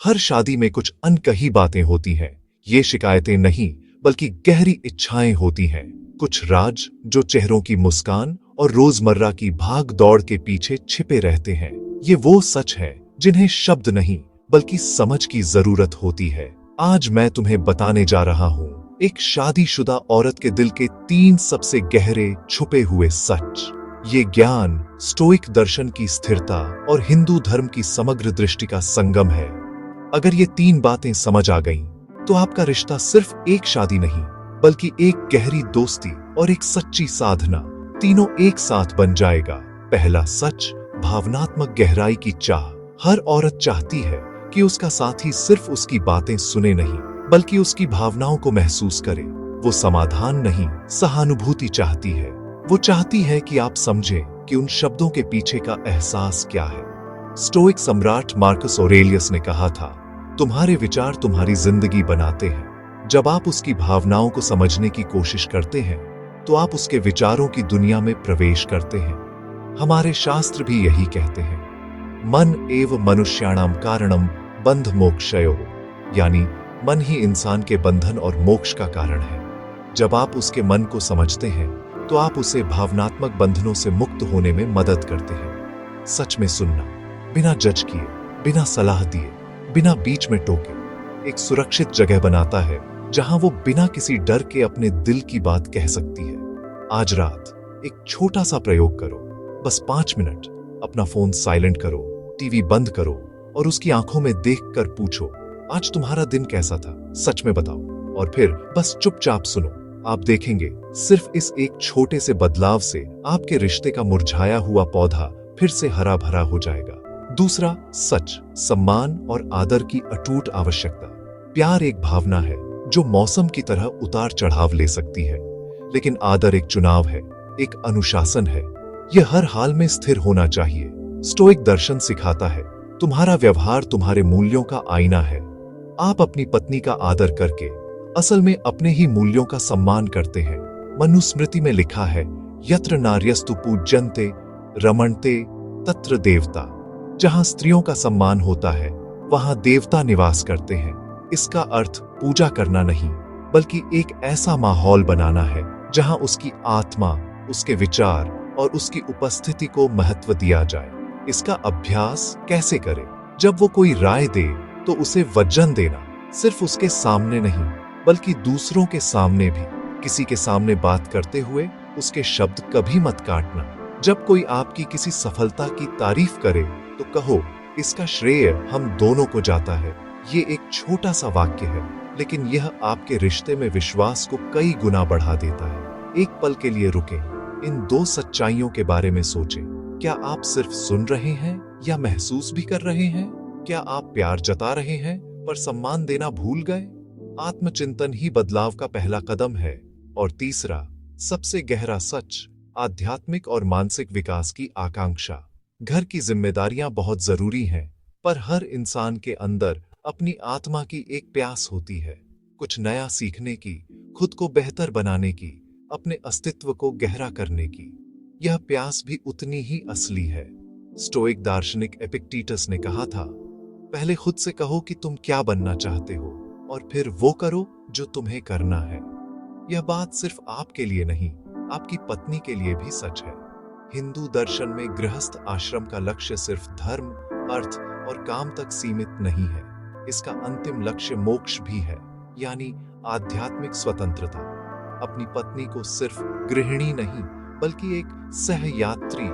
हर शादी में कुछ अनकही बातें होती हैं। ये शिकायतें नहीं, बल्कि गहरी इच्छाएं होती हैं। कुछ राज जो चेहरों की मुस्कान और रोजमर्रा की भाग दौड़ के पीछे छिपे रहते हैं। ये वो सच है जिन्हें शब्द नहीं, बल्कि समझ की जरूरत होती है। आज मैं तुम्हें बताने जा रहा हूँ एक शादीशुदा औरत के दिल के 3 सबसे गहरे छुपे हुए सच। ये ज्ञान स्टोइक दर्शन की स्थिरता और हिंदू धर्म की समग्र दृष्टि का संगम है। अगर ये 3 बातें समझ आ गईं, तो आपका रिश्ता सिर्फ एक शादी नहीं, बल्कि एक गहरी दोस्ती और एक सच्ची साधना, तीनों एक साथ बन जाएगा। पहला सच, भावनात्मक गहराई की चाह। हर औरत चाहती है कि उसका साथी सिर्फ उसकी बातें सुने नहीं, बल्कि उसकी भावनाओं को महसूस करे। वो समाधान नहीं, सहानुभूति चाहती है। वो चाहती है कि आप समझें कि उन शब्दों के पीछे का एहसास क्या है। स्टोइक सम्राट मार्कस ऑरेलियस ने कहा था, तुम्हारे विचार तुम्हारी जिंदगी बनाते हैं। जब आप उसकी भावनाओं को समझने की कोशिश करते हैं, तो आप उसके विचारों की दुनिया में प्रवेश करते हैं। हमारे शास्त्र भी यही कहते हैं, मन एव मनुष्याणाम कारणम बंध मोक्षयो, यानी मन ही इंसान के बंधन और मोक्ष का कारण है। जब आप उसके मन को समझते हैं, तो आप उसे भावनात्मक बंधनों से मुक्त होने में मदद करते हैं। सच में सुनना, बिना जज किए, बिना सलाह दिए, बिना बीच में टोके, एक सुरक्षित जगह बनाता है जहां वो बिना किसी डर के अपने दिल की बात कह सकती है। आज रात एक छोटा सा प्रयोग करो। बस 5 मिनट अपना फोन साइलेंट करो, टीवी बंद करो और उसकी आंखों में देखकर पूछो, आज तुम्हारा दिन कैसा था? सच में बताओ। और फिर बस चुपचाप सुनो। आप देखेंगे, सिर्फ इस एक छोटे से बदलाव से आपके रिश्ते का मुरझाया हुआ पौधा फिर से हरा भरा हो जाएगा। दूसरा सच, सम्मान और आदर की अटूट आवश्यकता। प्यार एक भावना है जो मौसम की तरह उतार चढ़ाव ले सकती है, लेकिन आदर एक चुनाव है, एक अनुशासन है। यह हर हाल में स्थिर होना चाहिए। स्टोइक दर्शन सिखाता है, तुम्हारा व्यवहार तुम्हारे मूल्यों का आईना है। आप अपनी पत्नी का आदर करके असल में अपने ही मूल्यों का सम्मान करते हैं। मनुस्मृति में लिखा है, यत्र नार्यस्तु पूज्यन्ते रमणते तत्र देवता। जहां स्त्रियों का सम्मान होता है, वहां देवता निवास करते हैं। इसका अर्थ पूजा करना नहीं, बल्कि एक ऐसा माहौल बनाना है जहां उसकी आत्मा, उसके विचार और उसकी उपस्थिति को महत्व दिया जाए। इसका अभ्यास कैसे करें? जब वो कोई राय दे, तो उसे वचन देना, सिर्फ उसके सामने नहीं, बल्कि दूसरों के सामने भी। किसी के सामने बात करते हुए उसके शब्द कभी मत काटना। जब कोई आपकी किसी सफलता की तारीफ करे, तो कहो, इसका श्रेय हम दोनों को जाता है। ये एक छोटा सा वाक्य है, लेकिन यह आपके रिश्ते में विश्वास को कई गुना बढ़ा देता है। एक पल के लिए रुकें, इन 2 सच्चाइयों के बारे में सोचें। क्या आप सिर्फ सुन रहे हैं या महसूस भी कर रहे हैं? क्या आप प्यार जता रहे हैं पर सम्मान देना भूल गए? आत्मचिंतन ही बदलाव का पहला कदम है। और तीसरा, सबसे गहरा सच, आध्यात्मिक और मानसिक विकास की आकांक्षा। घर की जिम्मेदारियां बहुत जरूरी हैं, पर हर इंसान के अंदर अपनी आत्मा की एक प्यास होती है, कुछ नया सीखने की, खुद को बेहतर बनाने की, अपने अस्तित्व को गहरा करने की। यह प्यास भी उतनी ही असली है। स्टोइक दार्शनिक एपिक्टेटस ने कहा था, पहले खुद से कहो कि तुम क्या बनना चाहते हो, और फिर वो करो जो तुम्हें करना है। यह बात सिर्फ आपके लिए नहीं, आपकी पत्नी के लिए भी सच है। हिंदू दर्शन में गृहस्थ आश्रम का लक्ष्य सिर्फ धर्म, अर्थ और काम तक सीमित नहीं है। इसका अंतिम लक्ष्य मोक्ष भी है, यानी आध्यात्मिक स्वतंत्रता। अपनी पत्नी को सिर्फ गृहिणी नहीं, बल्कि एक सहयात्री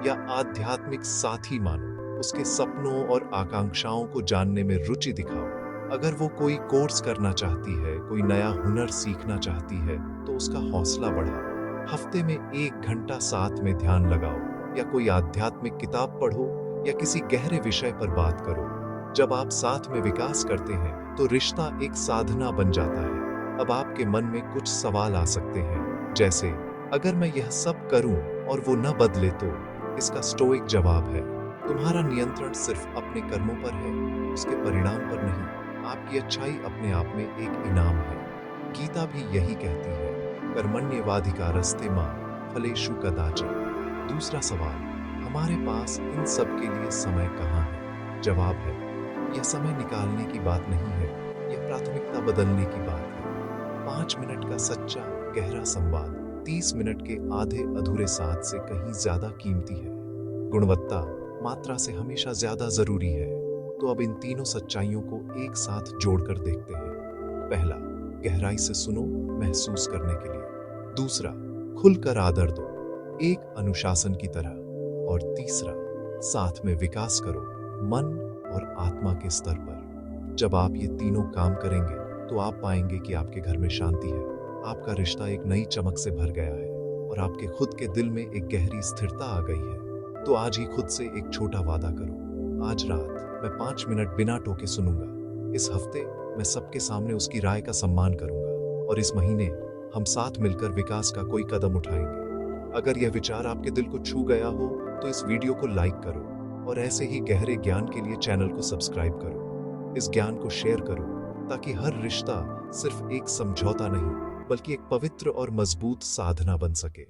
या आध्यात्मिक साथी मानो। उसके सपनों और आकांक्षाओं को जानने में रुचि दिखाओ। अगर वो कोई कोर्स करना चाहती है, कोई नया हुनर सीखना चाहती है, तो उसका हौसला बढ़ाओ। हफ्ते में 1 घंटा साथ में ध्यान लगाओ, या कोई आध्यात्मिक किताब पढ़ो, या किसी गहरे विषय पर बात करो। जब आप साथ में विकास करते हैं, तो रिश्ता एक साधना बन जाता है। अब आपके मन में कुछ सवाल आ सकते हैं, जैसे, अगर मैं यह सब करूं और वो न बदले तो? इसका स्टोइक जवाब है, तुम्हारा नियंत्रण सिर्फ अपने कर्मों पर है, उसके परिणाम पर नहीं। आपकी अच्छाई अपने आप में एक इनाम है। गीता भी यही कहती है, कर्मण्येवाधिकारस्ते मा फलेषु कदाचन। दूसरा सवाल, हमारे पास इन सब के लिए समय कहाँ है? जवाब है, यह समय निकालने की बात नहीं है, यह प्राथमिकता बदलने की बात है। 5 मिनट का सच्चा गहरा संवाद 30 मिनट के आधे अधूरे साथ से कहीं ज्यादा कीमती है। गुणवत्ता मात्रा से हमेशा ज्यादा जरूरी है। तो अब इन तीनों सच्चाइयों को एक साथ जोड़कर देखते हैं। पहला, गहराई से सुनो महसूस करने के लिए। दूसरा, खुलकर आदर दो, एक अनुशासन की तरह। और तीसरा, साथ में विकास करो, मन और आत्मा के स्तर पर। जब आप ये तीनों काम करेंगे तो आप पाएंगे कि आपके घर में शांति है, आपका रिश्ता एक नई चमक से भर गया है और आपके खुद के दिल में एक गहरी स्थिरता आ गई है। तो आज ही खुद से एक छोटा वादा करो, आज रात मैं 5 मिनट बिना टोके सुनूंगा। इस हफ्ते मैं सबके सामने उसकी राय का सम्मान करूंगा और इस महीने हम साथ मिलकर विकास का कोई कदम उठाएंगे। अगर यह विचार आपके दिल को छू गया हो तो इस वीडियो को लाइक करो और ऐसे ही गहरे ज्ञान के लिए चैनल को सब्सक्राइब करो। इस ज्ञान को शेयर करो ताकि हर रिश्ता सिर्फ एक समझौता नहीं बल्कि एक पवित्र और मजबूत साधना बन सके।